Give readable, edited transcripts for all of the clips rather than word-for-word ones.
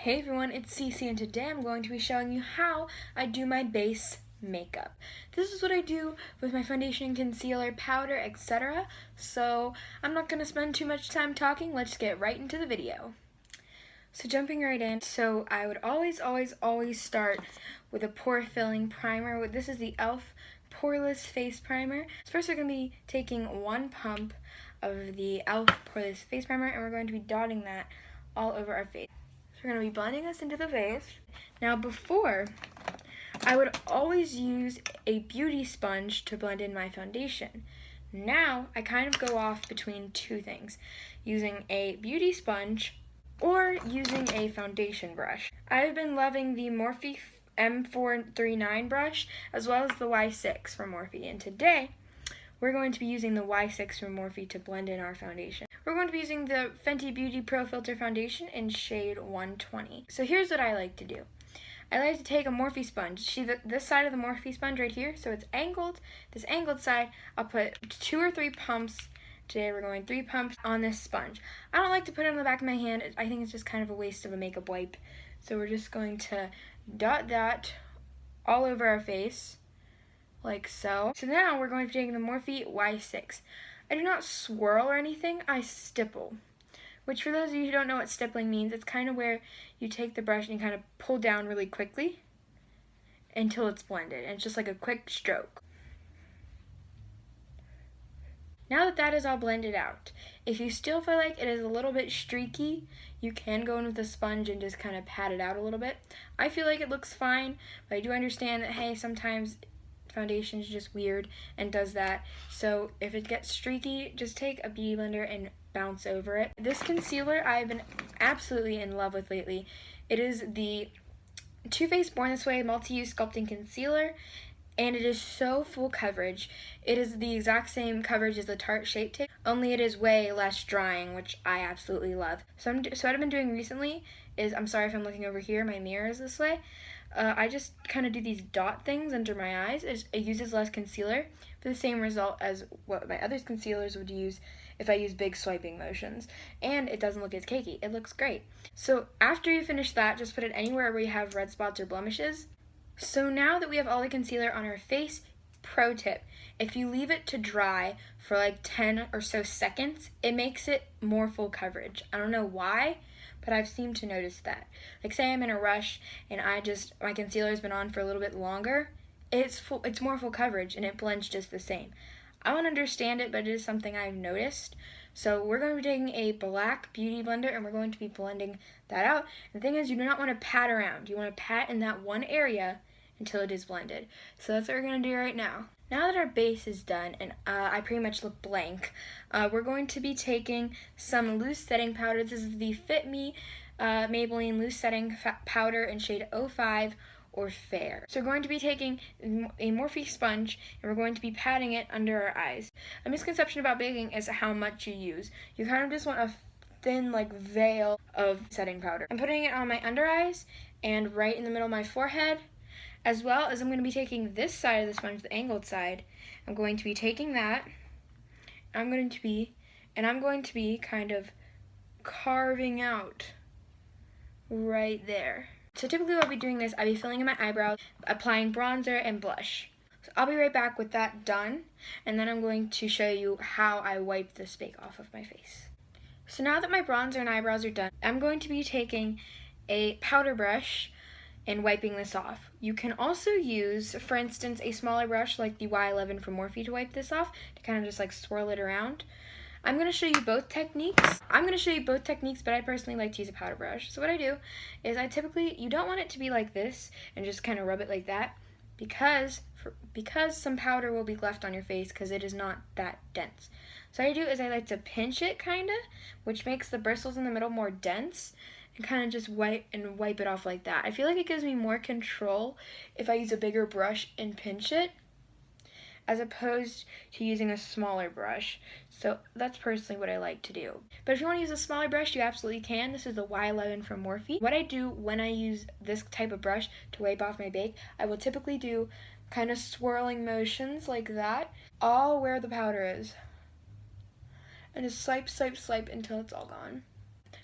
Hey everyone, it's Cece and today I'm going to be showing you how I do my base makeup. This is what I do with my foundation, concealer, powder, etc. So I'm not going to spend too much time talking, let's get right into the video. So jumping right in, so I would always start with a pore filling primer. This is the e.l.f. Poreless Face Primer. First we're going to be taking one pump of the e.l.f. Poreless Face Primer and we're going to be dotting that all over our face. So we're going to be blending this into the face. Now before, I would always use a beauty sponge to blend in my foundation. Now I kind of go off between two things, using a beauty sponge or using a foundation brush. I've been loving the Morphe M439 brush as well as the Y6 from Morphe, and today we're going to be using the Y6 from Morphe to blend in our foundation. We're going to be using the Fenty Beauty Pro Filter Foundation in shade 120. So here's what I like to do. I like to take a Morphe sponge. See this side of the Morphe sponge right here? So it's angled. This angled side, I'll put 2 or 3 pumps. Today we're going 3 pumps on this sponge. I don't like to put it on the back of my hand. I think it's just kind of a waste of a makeup wipe. So we're just going to dot that all over our face, like so. So now we're going to be taking the Morphe Y6. I do not swirl or anything, I stipple. Which for those of you who don't know what stippling means, it's kind of where you take the brush and you kind of pull down really quickly until it's blended. And it's just like a quick stroke. Now that that is all blended out, if you still feel like it is a little bit streaky, you can go in with a sponge and just kind of pat it out a little bit. I feel like it looks fine, but I do understand that, hey, sometimes foundation is just weird and does that. So if it gets streaky, just take a beauty blender and bounce over it. This concealer I've been absolutely in love with lately. It is the Too Faced Born This Way Multi-Use Sculpting Concealer, and it is so full coverage. It is the exact same coverage as the Tarte Shape Tape, only it is way less drying, which I absolutely love. So what I've been doing recently is, I'm sorry if I'm looking over here, my mirror is this way. I just kind of do these dot things under my eyes. It uses less concealer for the same result as what my other concealers would use if I use big swiping motions. And it doesn't look as cakey. It looks great. So after you finish that, just put it anywhere where you have red spots or blemishes. So now that we have all the concealer on our face, pro tip, if you leave it to dry for like 10 or so seconds, it makes it more full coverage. I don't know why, but I've seemed to notice that. Like say I'm in a rush and my concealer's been on for a little bit longer, it's more full coverage and it blends just the same. I don't understand it, but it is something I've noticed. So we're going to be taking a black beauty blender and we're going to be blending that out. The thing is, you do not want to pat around. You want to pat in that one area until it is blended. So that's what we're going to do right now. Now that our base is done and I pretty much look blank, we're going to be taking some loose setting powder. This is the Fit Me Maybelline Loose Setting Powder in shade 05 or Fair. So we're going to be taking a Morphe sponge and we're going to be patting it under our eyes. A misconception about baking is how much you use. You kind of just want a thin like veil of setting powder. I'm putting it on my under eyes and right in the middle of my forehead, as well as I'm going to be taking this side of the sponge, the angled side. I'm going to be taking that, I'm going to be kind of carving out right there. So typically while I'll be doing this, I'll be filling in my eyebrows, applying bronzer and blush. So I'll be right back with that done, and then I'm going to show you how I wipe this bake off of my face. So now that my bronzer and eyebrows are done, I'm going to be taking a powder brush and wiping this off. You can also use, for instance, a smaller brush like the Y11 from Morphe to wipe this off, to kind of just like swirl it around. I'm going to show you both techniques. But I personally like to use a powder brush. So what I do is you don't want it to be like this and just kind of rub it like that, because some powder will be left on your face because it is not that dense. So what I do is I like to pinch it kind of, which makes the bristles in the middle more dense, and kind of just wipe it off like that. I feel like it gives me more control if I use a bigger brush and pinch it, as opposed to using a smaller brush. So that's personally what I like to do. But if you want to use a smaller brush, you absolutely can. This is the Y11 from Morphe. What I do when I use this type of brush to wipe off my bake, I will typically do kind of swirling motions like that, all where the powder is. And just swipe until it's all gone.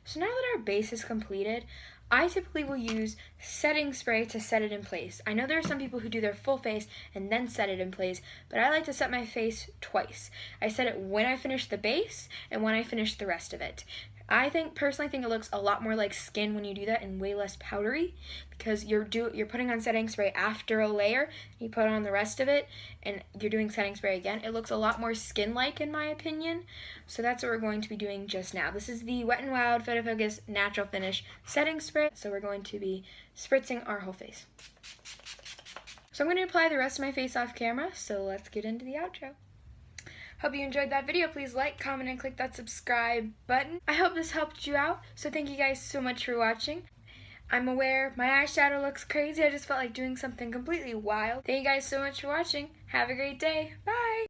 So now that our base is completed, I typically will use setting spray to set it in place. I know there are some people who do their full face and then set it in place, but I like to set my face twice. I set it when I finish the base and when I finish the rest of it. I personally think it looks a lot more like skin when you do that and way less powdery, because you're putting on setting spray after a layer, you put on the rest of it, and you're doing setting spray again. It looks a lot more skin-like in my opinion, so that's what we're going to be doing just now. This is the Wet n Wild Photo-Focus Natural Finish Setting Spray, so we're going to be spritzing our whole face. So I'm going to apply the rest of my face off camera, so let's get into the outro. Hope you enjoyed that video. Please like, comment, and click that subscribe button. I hope this helped you out, so thank you guys so much for watching. I'm aware my eyeshadow looks crazy. I just felt like doing something completely wild. Thank you guys so much for watching. Have a great day. Bye!